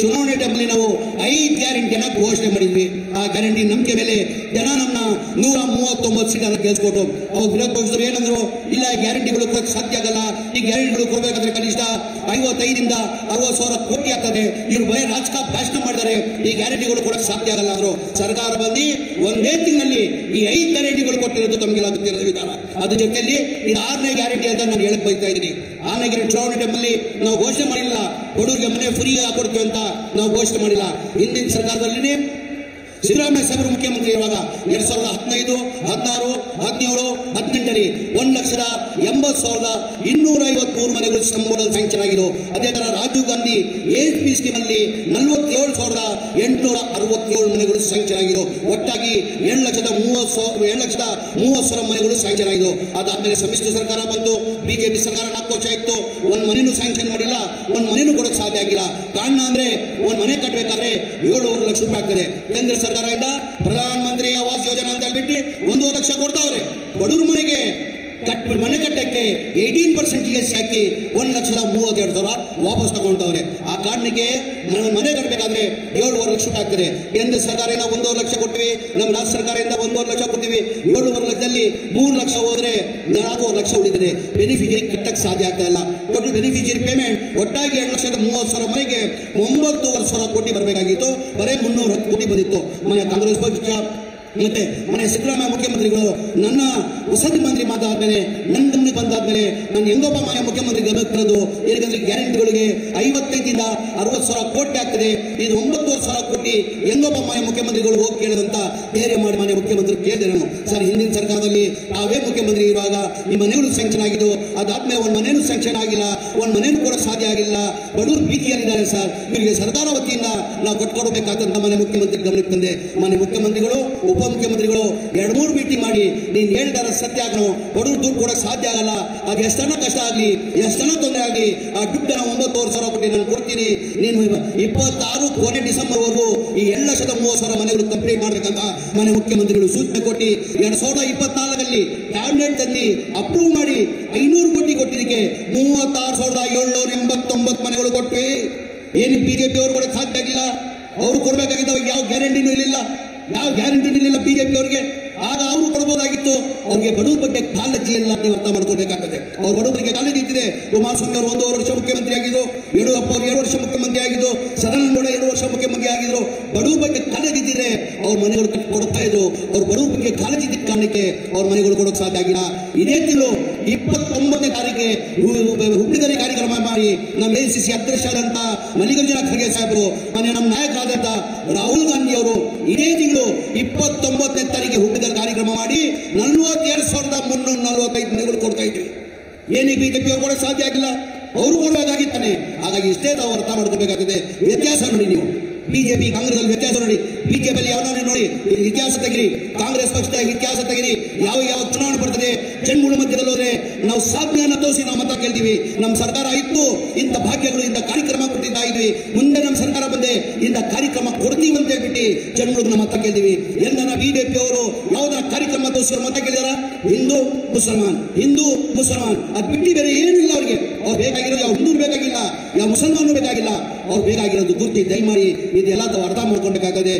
ಚುನಾವಣೆ ಟೈಮಲ್ಲಿ ನಾವು 5 ಗ್ಯಾರಂಟಿಯನ್ನ ಘೋಷಣೆ ಮಾಡಿದ್ವಿ. ಆ ಗ್ಯಾರಂಟಿ ನಂಬಿಕೆ ಮೇಲೆ ಜನ ನಮ್ಮ 139 ಸೀಟನ್ನು ಗೆಲ್ಸ್ಕೊಟ್ಟು ಅವಾಗ ವಿರೋಧ ಪಕ್ಷದವರು ಏನಂದ್ರು, ಇಲ್ಲ ಗ್ಯಾರಂಟಿಗಳು ಕೊಡಕ್ಕೆ ಸಾಧ್ಯ ಆಗಲ್ಲ, ಈ ಗ್ಯಾರಂಟಿಗಳು ಕೊಡಬೇಕಾದ್ರೆ ಕನಿಷ್ಠ 55 ರಿಂದ 60 ಸಾವಿರ ಕೋಟಿ ಆಗ್ತದೆ, ಇವರು ಬರೀ ರಾಜಕೀಯ ಭಾಷಣ ಮಾಡಿದ್ದಾರೆ, ಈ ಗ್ಯಾರಂಟಿಗಳು ಕೊಡಕ್ಕೆ ಸಾಧ್ಯ ಆಗಲ್ಲ ಅಂದ್ರು. ಸರ್ಕಾರ ಬಂದು ಒಂದೇ ತಿಂಗಳಲ್ಲಿ ಈ 5 ಗ್ಯಾರಂಟಿಗಳು ಕೊಟ್ಟಿರೋದು ತಮಗೆಲ್ಲ ಗೊತ್ತಿರೋದು ವಿಧಾನ. ಅದ್ರ ಜೊತೆಯಲ್ಲಿ ಇದು 6ನೇ ಗ್ಯಾರಂಟಿ ಅಂತ ನಾನು ಹೇಳಕ್ ಬಯಸ್ತಾ ಇದ್ದೀನಿ. 6ನೇ ಗ್ಯಾರಂಟಿ ಚುನಾವಣೆ ಟೈಮಲ್ಲಿ ನಾವು ಘೋಷಣೆ ಮಾಡಿಲ್ಲ, ಬಡವರಿಗೆ ಮನೆ ಫ್ರೀ ಕೊಡ್ತೀವಿ ಅಂತ ನಾವು ಘೋಷಣೆ ಮಾಡಿಲ್ಲ. ಹಿಂದಿನ ಸರ್ಕಾರದಲ್ಲಿ ಸಿದ್ದರಾಮಯ್ಯ ಸಾಹೇಬರು ಮುಖ್ಯಮಂತ್ರಿ ಇರುವಾಗ 2015, 16, 17, 18ರಲ್ಲಿ 1,80,253 ಮನೆಗಳು ಸಂಬಳದಲ್ಲಿ ಸ್ಯಾಂಕ್ಷನ್ ಆಗಿದ್ದು. ಅದೇ ತರ ರಾಜೀವ್ ಗಾಂಧಿ ASP ಸ್ಕೀಮ್ ಅಲ್ಲಿ 47,867 ಮನೆಗಳು ಸ್ಯಾಂಕ್ಷನ್ ಆಗಿದ್ದು. ಒಟ್ಟಾಗಿ 7,30,030 ಮನೆಗಳು ಸ್ಯಾಂಕ್ಷನ್ ಆಗಿದ್ದು. ಅದಾದ್ಮೇಲೆ ಸಮ್ಮಿಶ್ರ ಸರ್ಕಾರ ಬಂತು, ಬಿಜೆಪಿ ಸರ್ಕಾರ 4 ವರ್ಷ ಇತ್ತು, ಒಂದ್ ಮನೆನೂ ಸ್ಯಾಂಕ್ಷನ್ ಮಾಡಿಲ್ಲ, ಒಂದ್ ಮನೆನೂ ಕೊಡಕ್ಕೆ ಸಾಧ್ಯ ಆಗಿಲ್ಲ. ಕಾರಣ ಅಂದ್ರೆ ಒಂದ್ ಮನೆ ಕಟ್ಟಬೇಕಾದ್ರೆ 7,5 ಲಕ್ಷ ರೂಪಾಯಿ ಆಗ್ತದೆ. ಕೇಂದ್ರ ಸರ್ಕಾರದಿಂದ ಪ್ರಧಾನ ಮಂತ್ರಿ ಆವಾಸ್ ಯೋಜನಾ ಅಂತ ಹೇಳ್ಬಿಟ್ಟು 1 ಲಕ್ಷ ಕೊಡ್ತಾವ್ರೆ. ಬಡವ್ರ ಮನೆಗೆ ಮನೆ ಕಟ್ಟಕ್ಕೆ 18% GST ಹಾಕಿ 1,32,000 ವಾಪಸ್ ತಗೊಳ್ತಾವ್ರೆ. ಆ ಕಾರಣಕ್ಕೆ ನಾವು ಮನೆ ಕಟ್ಟಬೇಕಾದ್ರೆ 7,5 ಲಕ್ಷ ರೂಪಾಯಿ ಆಗ್ತದೆ. ಕೇಂದ್ರ ಸರ್ಕಾರದಿಂದ 1,5 ಲಕ್ಷ ಕೊಡ್ತೀವಿ, ನಮ್ಮ ರಾಜ್ಯ ಸರ್ಕಾರದಿಂದ 1,5 ಲಕ್ಷ ಕೊಡ್ತೀವಿ. 7,5 ಲಕ್ಷದಲ್ಲಿ 3 ಲಕ್ಷ ಹೋದ್ರೆ 4 ಲಕ್ಷ ಉಳಿದಿದೆ. ಬೆನಿಫಿಷರಿ ಕಟ್ಟಕ್ಕೆ ಸಾಧ್ಯ ಆಗ್ತಾ ಇಲ್ಲ. ಟೋಟಲ್ ಬೆನಿಫಿಷರಿ ಪೇಮೆಂಟ್ ಒಟ್ಟಾಗಿ 2,30,000 ಮನೆಗೆ 9,500 ಕೋಟಿ ಬರಬೇಕಾಗಿತ್ತು, ಬರೀ 310 ಕೋಟಿ ಬಂದಿತ್ತು. ಮನೆ ಕಾಂಗ್ರೆಸ್ ಪಕ್ಷ ಮತ್ತೆ ಮನೆ ಸಿದ್ದರಾಮಯ್ಯ ಮುಖ್ಯಮಂತ್ರಿಗಳು ನನ್ನ ವಸತಿ ಮಂತ್ರಿ ಮಾತಾದ್ಮೇಲೆ ನನ್ನ ಗಮನಕ್ಕೆ ಬಂದಾದ್ಮೇಲೆ ನಾನು ಹೆಂಗೊಬ್ಬ ಮನೆ ಮುಖ್ಯಮಂತ್ರಿ ಗಮನಕ್ಕೆ ತರೋದು. ಏಕೆಂದ್ರೆ ಗ್ಯಾರಂಟಿಗಳಿಗೆ 55 ರಿಂದ 60 ಸಾವಿರ ಕೋಟಿ ಆಗ್ತದೆ. ಇದು 9,500 ಕೋಟಿ ಹೆಂಗೊಬ್ಬ ಮನೆ ಮುಖ್ಯಮಂತ್ರಿಗಳು ಹೋಗಿ ಕೇಳದಂತ ಧೈರ್ಯ ಮಾಡಿ ಮನೆ ಮುಖ್ಯಮಂತ್ರಿ ಕೇಳಿದೆ ನಾನು. ಸರ್, ಹಿಂದಿನ ಸರ್ಕಾರದಲ್ಲಿ ತಾವೇ ಮುಖ್ಯಮಂತ್ರಿ ಇರುವಾಗ ಈ ಮನೆಗಳು ಸ್ಯಾಂಕ್ಷನ್ ಆಗಿದ್ದು, ಅದಾದ್ಮೇಲೆ ಒಂದ್ ಮನೇನು ಸ್ಯಾಂಕ್ಷನ್ ಆಗಿಲ್ಲ, ಒಂದ್ ಮನೇನು ಕೂಡ ಸಾಧ್ಯ ಆಗಿಲ್ಲ. ಬಡವರು ಭೀತಿಯಲ್ಲಿದ್ದಾರೆ ಸರ್. ಇವರಿಗೆ ಸರ್ಕಾರ ವತಿಯಿಂದ ನಾವು ಕೊಟ್ಕೊಡ್ಬೇಕಾದಂತ ಮನೆ ಮುಖ್ಯಮಂತ್ರಿ ಗಮನಕ್ಕೆ ತಂದೆ. ಮನೆ ಮುಖ್ಯಮಂತ್ರಿಗಳು ಮುಖ್ಯಮಂತ್ರಿಗಳು 2-3 ಮೀಟಿಂಗ್ ಮಾಡಿ ನೀನ್ ಹೇಳಿದಾರ ಸತ್ಯ ಆಗணும், ಬಡವರು ದುಡ್ಡು ಕೊಡಕ್ಕೆ ಸಾಧ್ಯ ಆಗಲ್ಲ, ಅದು ಎಷ್ಟನ್ನ ಕಷ್ಟ ಆಗ್ಲಿ, ಎಷ್ಟನ್ನ ತೊಂದರೆ ಆಗ್ಲಿ, ಆ ದುಡ್ಡನ್ನ 9,500 ಕೋಟಿ ನಾನು ಕೊಡ್ತೀನಿ, ನೀನು 26 ಕೊನೆ ಡಿಸೆಂಬರ್ ವರೆಗೂ ಈ 2,30,000 ಮನೆಗಳು ಕಂಪ್ಲೀಟ್ ಮಾಡ್ಬೇಕಂತ ಮನೆ ಮುಖ್ಯಮಂತ್ರಿಗಳು ಸೂಚನೆ ಕೊಟ್ಟು 2024ರಲ್ಲಿ ಕ್ಯಾಬಿನೆಟ್ ಅಲ್ಲಿ ಅಪ್ರೂವ್ ಮಾಡಿ 500 ಕೋಟಿ ಕೊಟ್ಟಿದ್ದಕ್ಕೆ 36,789 ಮನೆಗಳು ಕೊಟ್ವಿ. ಏನು ಬಿಜೆಪಿ ಅವರು ಕೊಡಕ್ಕೆ ಸಾಧ್ಯ ಆಗಿಲ್ಲ, ಅವ್ರು ಕೊಡ್ಬೇಕಾಗಿದ್ದ ಯಾವ ಗ್ಯಾರಂಟಿನೂ ಇರಲಿಲ್ಲ, ಯಾವ ಗ್ಯಾರಂಟಿ ಇರಲಿಲ್ಲ ಬಿಜೆಪಿ ಅವರಿಗೆ. ಆಗ ಅವರು ಕೊಡಬಹುದಾಗಿತ್ತು. ಅವ್ರಿಗೆ ಬಡವರ ಬಗ್ಗೆ ಕಾಳಜಿ ಇಲ್ಲ, ನೀವು ಅರ್ಥ ಮಾಡ್ಕೋಬೇಕಾಗ್ತದೆ. ಅವ್ರ ಬಡವರಿಗೆ ಕಾಳಜಿ ಇದ್ದಿದೆ. ಕುಮಾರಸ್ವಾಮಿ ಅವರು 1 ವರ್ಷ ಮುಖ್ಯಮಂತ್ರಿ ಆಗಿದ್ರು, ಯಡಿಯೂರಪ್ಪ ಅವರು 2 ವರ್ಷ ಮುಖ್ಯಮಂತ್ರಿ ಆಗಿದ್ರು, ಸದಾನಂದ 2 ವರ್ಷ ಮುಖ್ಯಮಂತ್ರಿ ಆಗಿದ್ರು. ಬಡವರ ಬಗ್ಗೆ ಕಾಳಜಿ ಇದ್ದಿದ್ರೆ ಅವ್ರ ಮನೆಗಳು ಕೊಡ್ತಾ ಇದ್ರು. ಅವ್ರ ಬಡವರ ಬಗ್ಗೆ ಕಾಳಜಿ ಇದ್ದ ಕಾರಣಕ್ಕೆ ಅವ್ರ ಮನೆಗಳು ಕೊಡೋಕೆ ಸಾಧ್ಯ ಆಗಿಲ್ಲ. ಇದೇ ತಿಂಗಳು 29ನೇ ತಾರೀಕಿಗೆ ಹುಬ್ಳಿದಲ್ಲಿ ಕಾರ್ಯಕ್ರಮ ಮಾಡಿ ನಮ್ಮ ACC ಅಧ್ಯಕ್ಷರಾದಂತ ಮಲ್ಲಿಕಾರ್ಜುನ ಖರ್ಗೆ ಸಾಹೇಬರು, ಮನೆ ನಮ್ಮ ನಾಯಕರಾದಂತ ರಾಹುಲ್ ಗಾಂಧಿ ಅವರು ಇದೇ ತಿಂಗಳು 29ನೇ ತಾರೀಕಿಗೆ ಹುಬ್ಳಿದಲ್ಲಿ ಕಾರ್ಯಕ್ರಮ ಮಾಡಿ 42,345 ಮನೆಗಳು ಕೊಡ್ತಾ ಇದ್ವಿ. ಏನೇ ಬಿಜೆಪಿ ಅವರು ಕೂಡ ಸಾಧ್ಯ ಆಗಿಲ್ಲ, ಅವರು ಕೊಡಬೇಕಾಗಿತ್ತಾನೆ. ಹಾಗಾಗಿ ಇಷ್ಟೇ ನಾವು ಅರ್ಥ ಮಾಡ್ಕೋಬೇಕಾಗಿದೆ. ವ್ಯತ್ಯಾಸ ನೋಡಿ, ನೀವು ಬಿಜೆಪಿ ಕಾಂಗ್ರೆಸ್ ಅಲ್ಲಿ ವ್ಯತ್ಯಾಸ ನೋಡಿ. ಬಿಜೆಪಿಯಲ್ಲಿ ಯಾವನಾದ್ರು ನೋಡಿ ಇತಿಹಾಸ ತೆಗಿರಿ, ಕಾಂಗ್ರೆಸ್ ಪಕ್ಷದ ಇತಿಹಾಸ ತೆಗಿರಿ. ಯಾವ ಚುನಾವಣೆ ಬರ್ತದೆ, ಜನಗಳ ಮಧ್ಯದಲ್ಲಿ ಹೋದ್ರೆ ನಾವು ಸಾಧನೆಯನ್ನ ತೋರಿಸಿ ನಾವು ಮತ ಕೇಳ್ತೀವಿ. ನಮ್ಮ ಸರ್ಕಾರ ಇತ್ತು, ಇಂಥ ಭಾಗ್ಯಗಳು, ಇಂಥ ಕಾರ್ಯಕ್ರಮ ಕೊಟ್ಟಿದ್ದ ಇದ್ವಿ, ಮುಂದೆ ನಮ್ಮ ಸರ್ಕಾರ ಬಂದೆ ಇಂಥ ಕಾರ್ಯಕ್ರಮ ಕೊಡ್ತೀವಿ ಅಂತ ಹೇಳ್ಬಿಟ್ಟು ಜನಗಳಿಗೆ ನಾವು ಮತ ಕೇಳ್ತೀವಿ. ಎಲ್ಲ ಬಿಜೆಪಿ ಅವರು ಯಾವ್ದಾರ ಕಾರ್ಯಕ್ರಮ ತೋರಿಸಿ ಮತ ಕೇಳಿದಾರ? ಹಿಂದೂ ಮುಸಲ್ಮಾನ್, ಹಿಂದೂ ಮುಸಲ್ಮಾನ್, ಅದು ಬಿಟ್ಟು ಬೇರೆ ಏನಿಲ್ಲ ಅವ್ರಿಗೆ. ಅವ್ರು ಬೇಕಾಗಿರೋದು ಯಾವ ಹಿಂದೂ ಬೇಕಾಗಿಲ್ಲ, ಯಾವ ಮುಸಲ್ಮಾನ್ ಬೇಕಾಗಿಲ್ಲ, ಅವ್ರು ಬೇಕಾಗಿರೋದು ಗುರ್ತಿ ದಯಮಾಡಿ ಇದೆಲ್ಲ ತಾವು ಅರ್ಥ ಮಾಡ್ಕೊಳ್ಬೇಕಾಗದೆ.